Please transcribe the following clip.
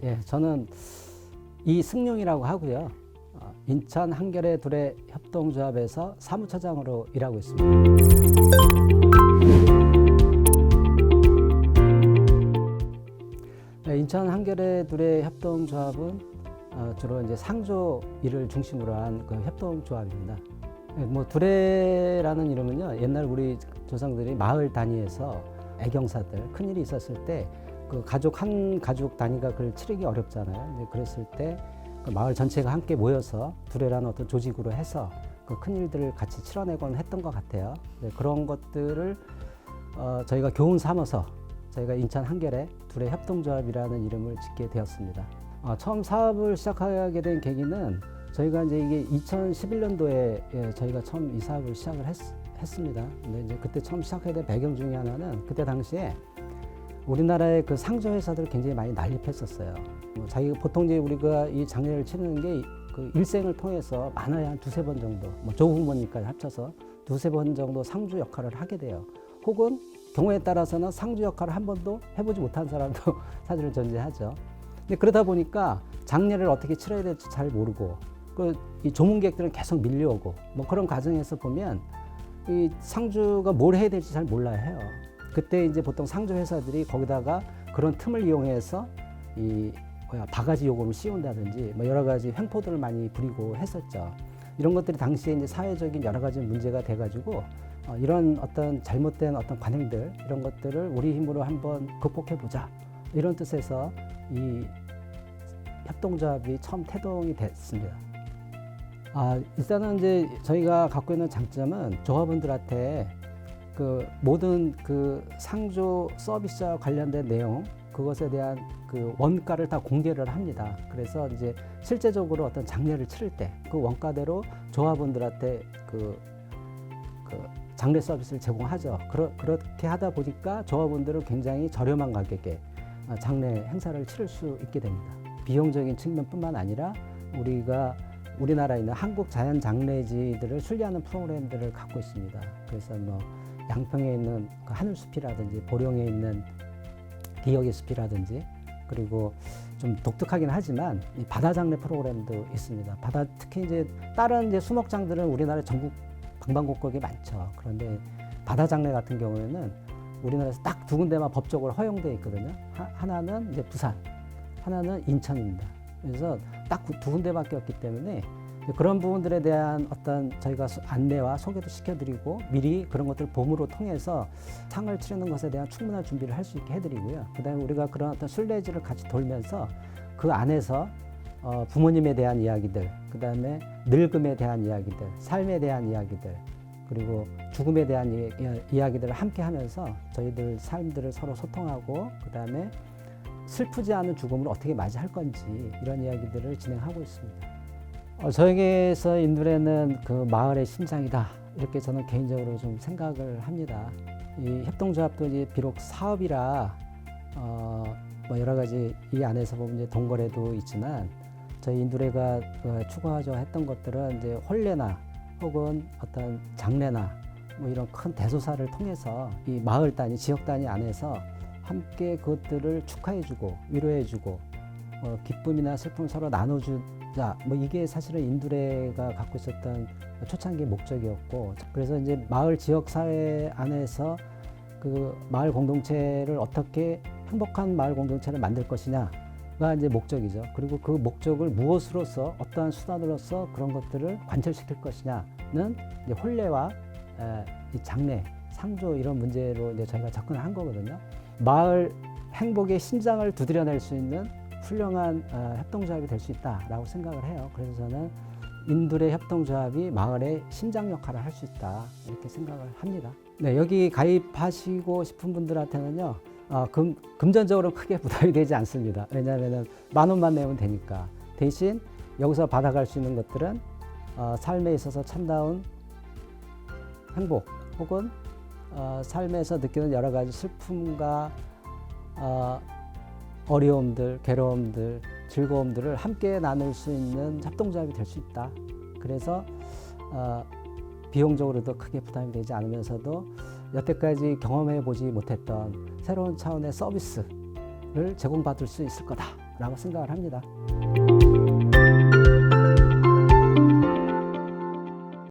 예, 저는 이승용이라고 하고요. 인천 한겨레 두레 협동조합에서 사무처장으로 일하고 있습니다. 네, 인천 한겨레 두레 협동조합은 주로 이제 상조 일을 중심으로 한 그 협동조합입니다. 네, 뭐 두레라는 이름은요, 옛날 우리 조상들이 마을 단위에서 애경사들 큰일이 있었을 때 그 가족 한 가족 단위가 그걸 치르기 어렵잖아요. 이제 그랬을 때 그 마을 전체가 함께 모여서 두레라는 어떤 조직으로 해서 그 큰일들을 같이 치러내곤 했던 것 같아요. 네, 그런 것들을 저희가 교훈 삼아서 저희가 인천 한겨레 두레 협동조합이라는 이름을 짓게 되었습니다. 처음 사업을 시작하게 된 계기는 저희가 이제 이게 2011년도에 저희가 처음 이 사업을 시작을 했습니다. 근데 이제 그때 처음 시작하게 된 배경 중에 하나는 그때 당시에 우리나라의 그 상조 회사들 굉장히 많이 난립했었어요. 자기가 보통 이제 우리가 이 장례를 치르는 게 그 일생을 통해서 많아야 한 두세 번 정도, 뭐 조부모님까지 합쳐서 두세 번 정도 상주 역할을 하게 돼요. 혹은 경우에 따라서는 상주 역할을 한 번도 해보지 못한 사람도 사실은 존재하죠. 근데 그러다 보니까 장례를 어떻게 치러야 될지 잘 모르고 이 조문객들은 계속 밀려오고 뭐 그런 과정에서 보면 이 상주가 뭘 해야 될지 잘 몰라야 해요. 그때 이제 보통 상조 회사들이 거기다가 그런 틈을 이용해서 이 바가지 요금을 씌운다든지 뭐 여러 가지 횡포들을 많이 부리고 했었죠. 이런 것들이 당시에 이제 사회적인 여러 가지 문제가 돼가지고 이런 어떤 잘못된 어떤 관행들 이런 것들을 우리 힘으로 한번 극복해 보자 이런 뜻에서 이 협동조합이 처음 태동이 됐습니다. 일단은 이제 저희가 갖고 있는 장점은 조합원들한테 그 모든 그 상조 서비스와 관련된 내용 그것에 대한 그 원가를 다 공개를 합니다. 그래서 이제 실제적으로 어떤 장례를 치를 때 그 원가대로 조합원들한테 그 장례 서비스를 제공하죠. 그렇게 하다 보니까 조합원들은 굉장히 저렴한 가격에 장례 행사를 치를 수 있게 됩니다. 비용적인 측면뿐만 아니라 우리나라에 있는 한국 자연 장례지들을 순례하는 프로그램들을 갖고 있습니다. 그래서 뭐 양평에 있는 그 하늘숲이라든지 보령에 있는 기억의 숲이라든지 그리고 좀 독특하긴 하지만 이 바다 장례 프로그램도 있습니다. 특히 이제 다른 이제 수목장들은 우리나라 전국 방방곡곡에 많죠. 그런데 바다 장례 같은 경우에는 우리나라에서 딱 두 군데만 법적으로 허용되어 있거든요. 하나는 이제 부산, 하나는 인천입니다. 그래서 딱 두 군데밖에 없기 때문에 그런 부분들에 대한 어떤 저희가 안내와 소개도 시켜드리고 미리 그런 것들을 봄으로 통해서 상을 치르는 것에 대한 충분한 준비를 할 수 있게 해드리고요. 그다음에 우리가 그런 어떤 순례지를 같이 돌면서 그 안에서 부모님에 대한 이야기들, 그다음에 늙음에 대한 이야기들, 삶에 대한 이야기들, 그리고 죽음에 대한 이야기들을 함께 하면서 저희들 삶들을 서로 소통하고 그다음에 슬프지 않은 죽음을 어떻게 맞이할 건지 이런 이야기들을 진행하고 있습니다. 저에게서 인두레는 그 마을의 심장이다 이렇게 저는 개인적으로 좀 생각을 합니다. 이 협동조합도 이제 비록 사업이라 뭐 여러 가지 이 안에서 보면 이제 동거래도 있지만 저희 인두레가 추구하자 했던 것들은 이제 혼례나 혹은 어떤 장례나 뭐 이런 큰 대소사를 통해서 이 마을 단위, 지역 단위 안에서 함께 그것들을 축하해주고 위로해주고 기쁨이나 슬픔을 서로 나눠주자. 뭐 이게 사실은 인두레가 갖고 있었던 초창기 목적이었고, 그래서 이제 마을 지역 사회 안에서 그 마을 공동체를 어떻게 행복한 마을 공동체를 만들 것이냐가 이제 목적이죠. 그리고 그 목적을 무엇으로서 어떠한 수단으로서 그런 것들을 관철시킬 것이냐는 이제 혼례와 이 장례, 상조 이런 문제로 이제 저희가 접근한 거거든요. 마을 행복의 심장을 두드려낼 수 있는 훌륭한 협동조합이 될 수 있다라고 생각을 해요. 그래서 저는 인두레 협동조합이 마을의 심장 역할을 할 수 있다 이렇게 생각을 합니다. 네, 여기 가입하시고 싶은 분들한테는요, 금전적으로 크게 부담이 되지 않습니다. 왜냐하면 10,000원만 내면 되니까. 대신 여기서 받아갈 수 있는 것들은 삶에 있어서 참다운 행복 혹은 삶에서 느끼는 여러 가지 슬픔과 어려움들, 괴로움들, 즐거움들을 함께 나눌 수 있는 협동조합이 될 수 있다. 그래서 비용적으로도 크게 부담이 되지 않으면서도 여태까지 경험해 보지 못했던 새로운 차원의 서비스를 제공받을 수 있을 거다 생각을 합니다.